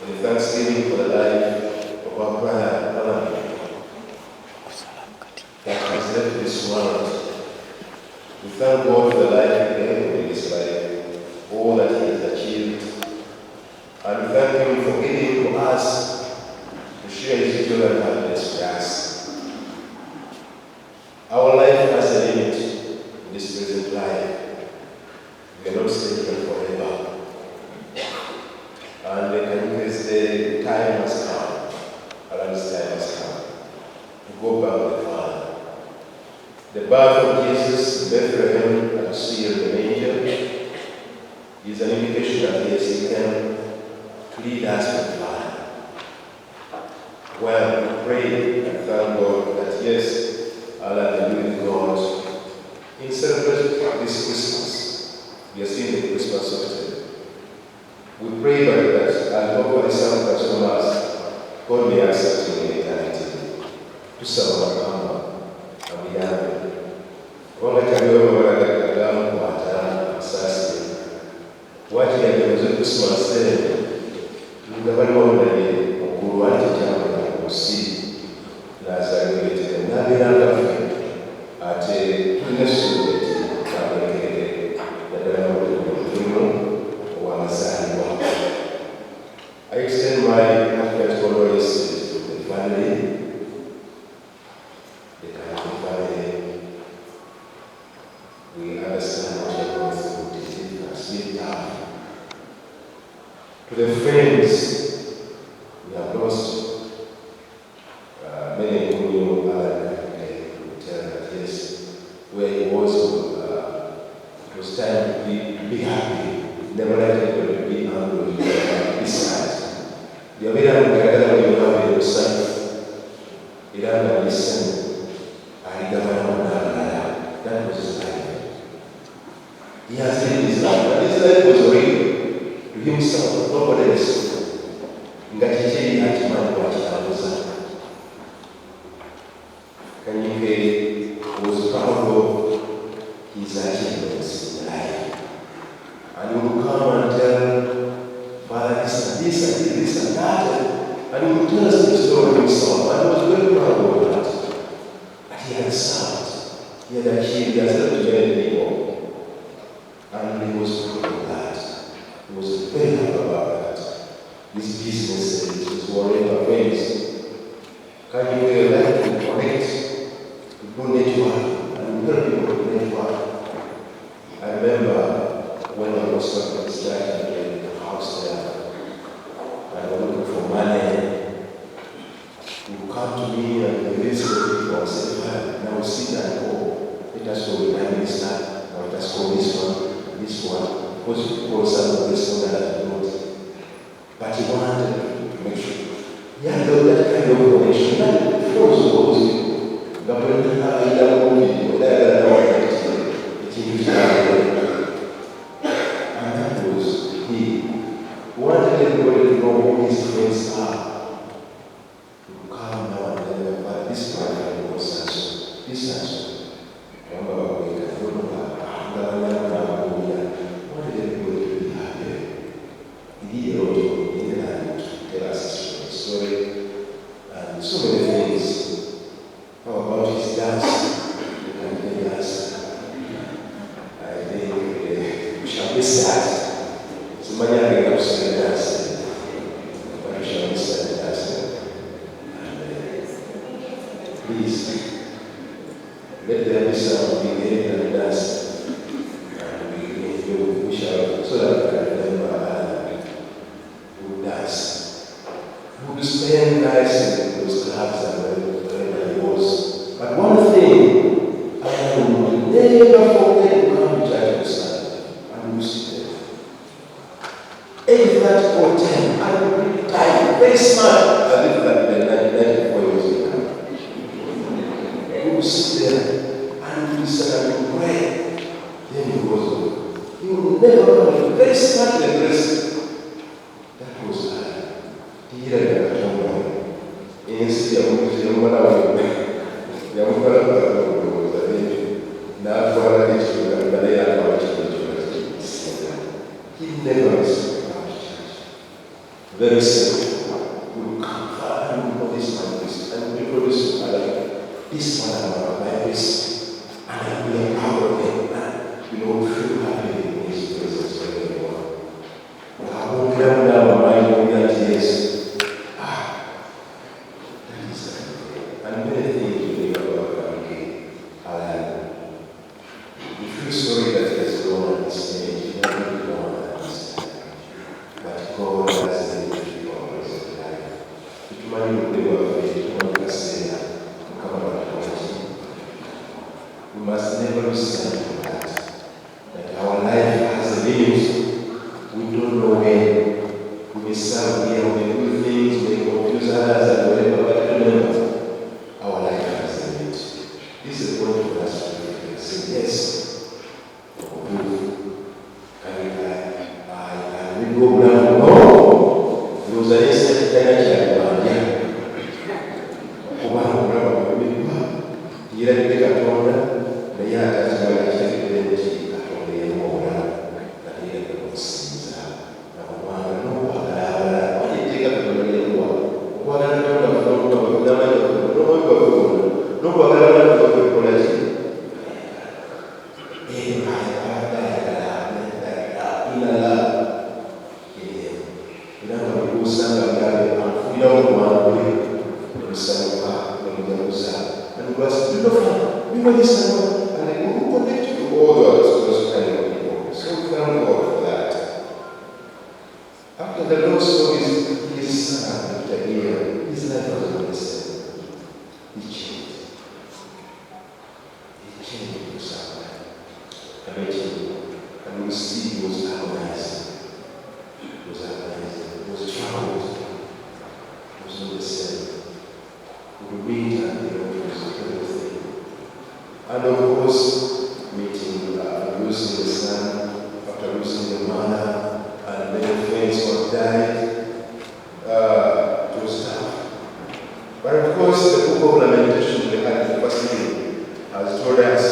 in thanksgiving for the life of our brother Alan that has left this world. We thank God for the life he gave in his life, all that he has achieved, and we thank him for giving to us to share his joy and happiness with us. Our life has a limit in this present life. We are not staying here forever. And the time has come, Alan's time has come, to go back to the Father. The birth of Jesus in Bethlehem and see in the manger is an indication that yes, he can lead us to the Father. Well, we pray and thank God that yes, Allah will be with God in celebrating this Christmas. We are seeing the Christmas of today. We pray that and hope for the Son of Thomas, God may accept him in eternity. To serve our and we have it. Wanga tabiwa wala kadamu kwa hatamu asasi. Wachi ya jamii Christmas day. Ngabali wao ndani ukuru wati jamaa na kusi. Na zalete na bila ngafi. Ate Yesu kama kile na dawa wa masali wa. I extend my heartfelt condolences to the family, the Kayati family. We understand what you're going through. It has been tough. To the friends we have lost, many who knew Alan will tell that yes, where he was, it was time to be happy. Never let anybody be angry this side. The Avila Mugagala will have a son. Iran listen. That was his life. He has lived his life, but his life was real to himself, nobody else. Ngaticheli hatimani kwa chitabuza. Kanyike was proud of his achievements in life. And he would come and tell Father this and that, and he would tell us the story of himself, and he was very proud of that. But he had served, he had achieved, he had served to many people, and he was proud of that. He was very happy about that. His business, his whatever ways. Can you like to connect, to do network, and help people to network? I remember when I was starting in the house there, and I was looking for money. He would come to me and he would listen to people and say, well, now sit and go. Let us go with my minister, now let us go this one, because some of this one that I wrote. But he wanted to make sure. He had that kind of connection. That was supposed to. But when I don't know video, that I don't know it used to happen. Wanted everybody to know who his friends are. To come now and then, but this man was such. This such. Remember, we can go to wanted everybody to be happy. He did a lot of things and tell us his story and so many things. How about his dance? You can tell us. I think we shall be sad. Semuanya kita bersedekah, kita bisa bersedekah. Please, let there be some beginning and dance, and we shall so that we can remember who dance, who spend nights in those clubs and wherever he was. But one thing I will never forget to come to church on Sunday, and we sit there. 8 or 10, I would be tired, very smart. I did that in 1994 years ago. We would sit there and we said, and we pray. Then he goes on. He would never know, very smart and dressed. That was he had a young in Syria, which is a young He never is. very simple. We come and we this my priest, and we produce this one my priest, and we are proud of him, and we feel happy in his presence everyone. I won't clear down my mind that yes, that is the and many things we think about we feel sorry that he has gone at this stage, he never really gone at this time. But God has a ministry always in life. Itumani upewa faith, itumani kasena, mkama watuwaji. We must never lose sight of that our life has a limit. We don't know when we may serve here, we may do things, we may confuse others and whatever, but remember, our life has a limit. This is a point for us to say yes. And of course, meeting, losing the son, after losing the mother, and many friends who have died, it was tough. But of course, the book of Lamentation, the 101st has told us,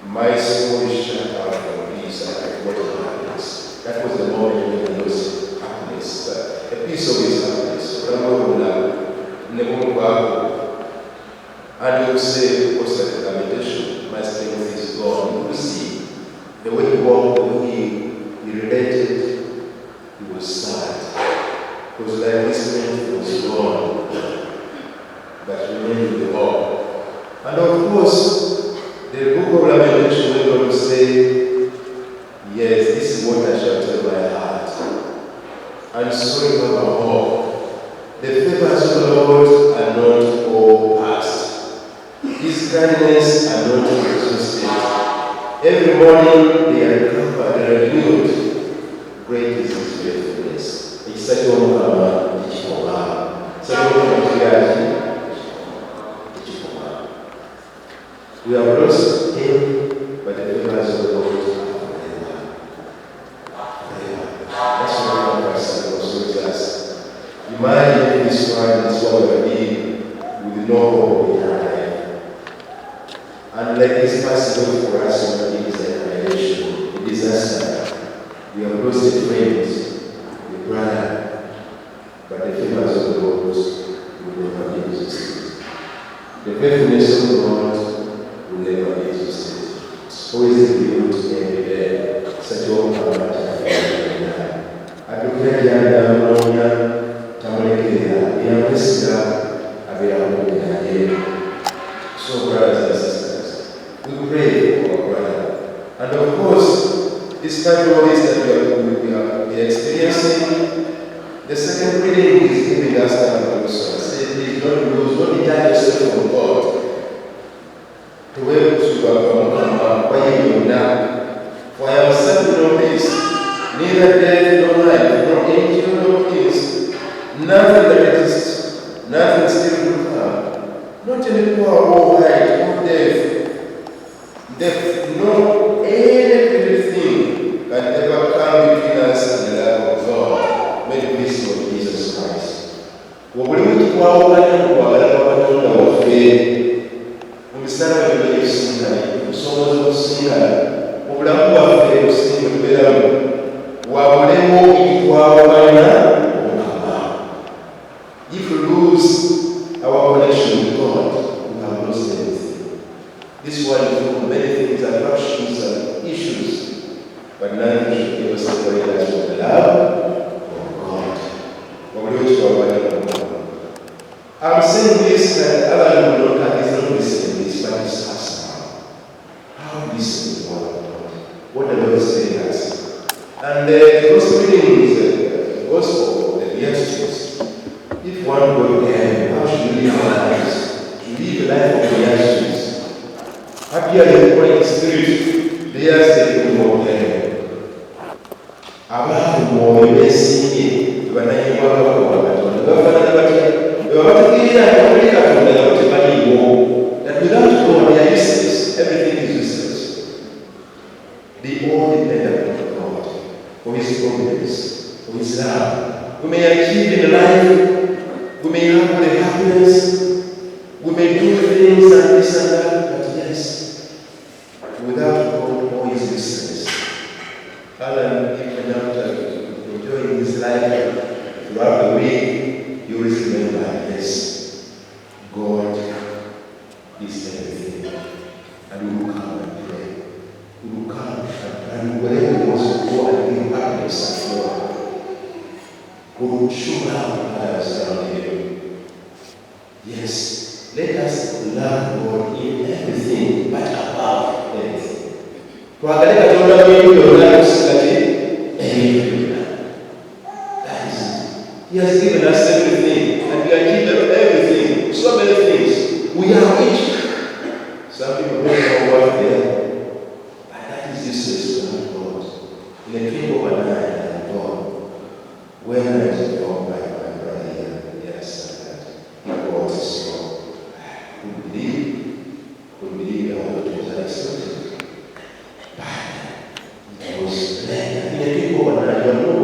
my soul is shut out from peace and what happiness. That was the moment when he lost happiness, a piece of his happiness. And you say, of course, that Lamentation, my strength is gone. You will see the way he walked, the way he related, he was sad. Because like his strength was gone, but remained with the hope. And of course, the book of Lamentation went on to say, yes, this is what I shall tell my heart. And so you have a hope. The favors of the Lord are not all past. His kindness are not exhausted. Every morning they are recovered and renewed. Great is his faithfulness. It's such a wonderful we have lost him, but the favors of the Lord are forever. That's what one person also with us. Imagine this world is what we are being with no hope in our life. And like this passage for us when it is an annihilation, a disaster. We have lost a friend, a brother, but the favors of the Lord will never be exhausted. The faithfulness of the Lord will never be exhausted. Always revealed every day. Such a woman So, brothers and sisters, we pray for our brother. And of course, this kind of this that we are experiencing, the second reading is giving us that also. Say, please don't lose, don't detach yourself from God. The way to come now. For I have said no peace, neither death nor life, nor angel nor peace, nothing that exists, nothing still to come. Not any power or height or death, no anything can ever come between us and the love of God, made peace of Jesus Christ. We believe to our one Mstari wa Yesu na somo za singa obulamu bwaffe osinga tubeeramu wabulemu ikwawo balina saying this that other people is not listening this, but it's us now. How we listen to the word of God. What the Lord is saying us. And the gospel reading is the gospel, the Beatitudes. If one go there, how should we live our lives? To live a life of Beatitudes. Happy are the poor in spirit, they are saved more than abantu mwoyo beesiimye tebananyi bwakabaka bwa Katonda bafaanana batya webabategeera abakolera Katonda nga tebaliiwo that without God they are useless, everything is useless. They all depend upon God for His providence, for His love. We may achieve in life, we may have the happiness, we may do things and this and that, but yes, without God all is useless. Alan, even after enjoying his life throughout the week, you always remember, yes, God is everything. And we will come and pray. We will come and wherever He wants to go and give happiness and joy, we will show love to others around Him. Yes, let us love God in everything, but above everything. Tuangalie Katonda wetu everything. That is it. He has given us everything, and we are given everything. So many things. We are rich. Some people don't know what they are, but that is useless without God. In a drink of an eye and God, when I was told by my brother here, yes, that he was so. Could believe that what was unexpected. It was like in a drink of an eye,